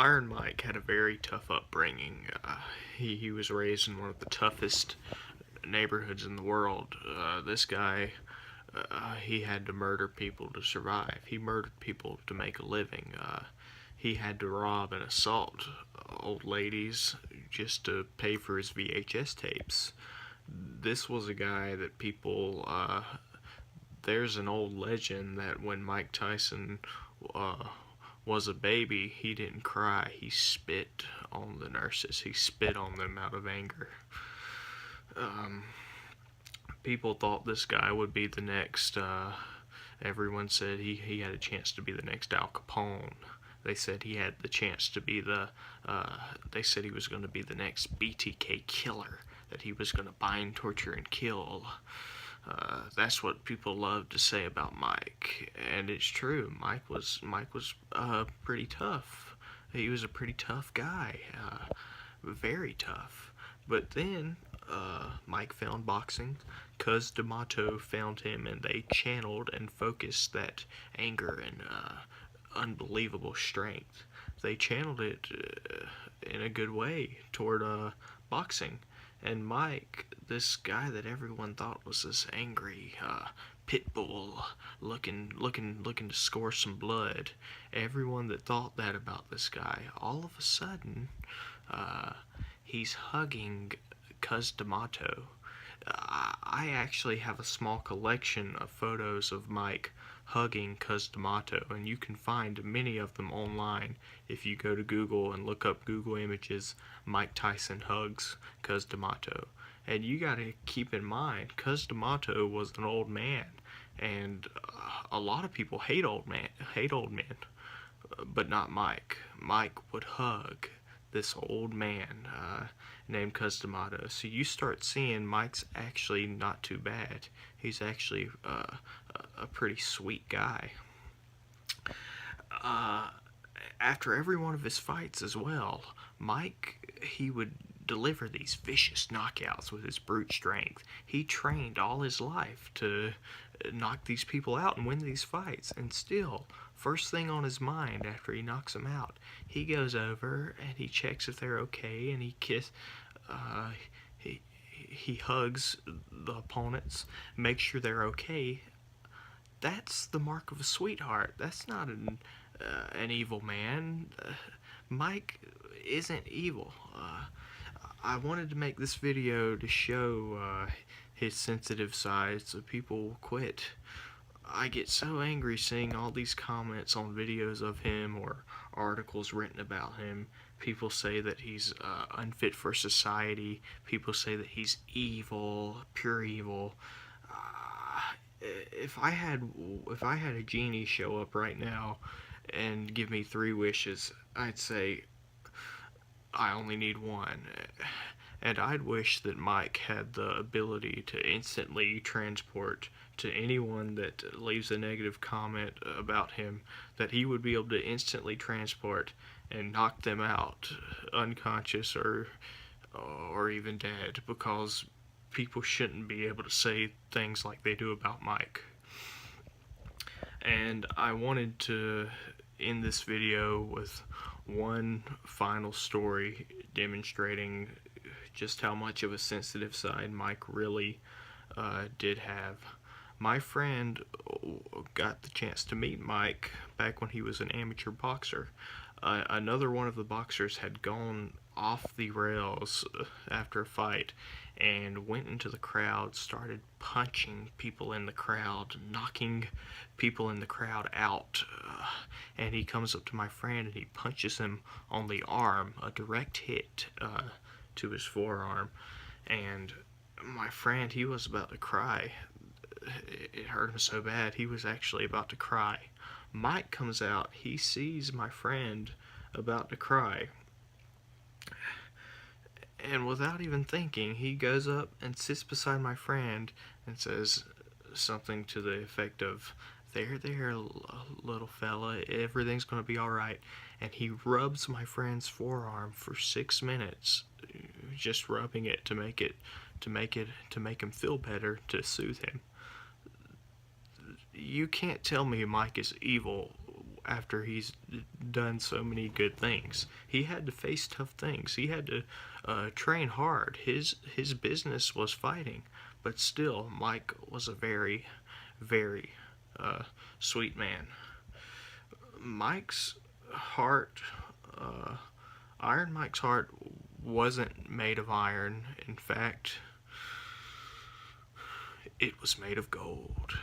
Iron Mike had a very tough upbringing. He was raised in one of the toughest neighborhoods in the world. This guy, he had to murder people to survive. He murdered people to make a living. He had to rob and assault old ladies just to pay for his VHS tapes. This was a guy that people. There's an old legend that when Mike Tyson uh, was a baby, he didn't cry. He spit on the nurses. He spit on them out of anger. Um, People thought this guy would be the next. Everyone said he had a chance to be the next Al Capone. They said he had the chance to be the. They said he was going to be the next BTK killer. That he was going to bind, torture, and kill. That's what people love to say about Mike, and it's true. Mike was pretty tough. He was a pretty tough guy, very tough. But then Mike found boxing. Cuz D'Amato found him, and they channeled and focused that anger and unbelievable strength. They channeled it in a good way toward boxing. And Mike, this guy that everyone thought was this angry pit bull, looking to score some blood, everyone that thought that about this guy, all of a sudden, uh, he's hugging Cuz D'Amato. I actually have a small collection of photos of Mike hugging Cuz D'Amato, and you can find many of them online if you go to Google and look up Google Images Mike Tyson hugs Cuz D'Amato. And you gotta keep in mind, Cuz D'Amato was an old man, and a lot of people hate old men, but not Mike. Mike would hug this old man named Cuz D'Amato. So you start seeing Mike's actually not too bad. He's actually a pretty sweet guy. Uh, After every one of his fights as well, Mike, he would deliver these vicious knockouts with his brute strength. He trained all his life to knock these people out and win these fights, and still, first thing on his mind after he knocks them out, he goes over and he checks if they're okay, and uh, he he hugs the opponents, makes sure they're okay. That's the mark of a sweetheart. That's not an evil man. Mike isn't evil. I wanted to make this video to show his sensitive side so people will quit. I get so angry seeing all these comments on videos of him or articles written about him. People say that he's unfit for society. People say that he's evil, pure evil. If I had a genie show up right now and give me 3 wishes, I'd say I only need one. And I'd wish that Mike had the ability to instantly transport to anyone that leaves a negative comment about him, that he would be able to instantly transport and knock them out unconscious or even dead, because people shouldn't be able to say things like they do about Mike. And I wanted to end this video with one final story demonstrating just how much of a sensitive side Mike really did have. My friend got the chance to meet Mike back when he was an amateur boxer. Another one of the boxers had gone off the rails after a fight and went into the crowd, started punching people in the crowd, knocking people in the crowd out. And he comes up to my friend and he punches him on the arm, a direct hit to his forearm. And my friend, he was about to cry. It hurt him so bad, he was actually about to cry. Mike comes out, he sees my friend about to cry, and without even thinking, he goes up and sits beside my friend and says something to the effect of, there, little fella, everything's gonna be alright. And he rubs my friend's forearm for 6 minutes, just rubbing it to make him feel better, to soothe him. You can't tell me Mike is evil after he's done so many good things. He had to face tough things. He had to train hard. His business was fighting, but still, Mike was a very, very sweet man. Mike's heart, uh, Iron Mike's heart wasn't made of iron. In fact, it was made of gold.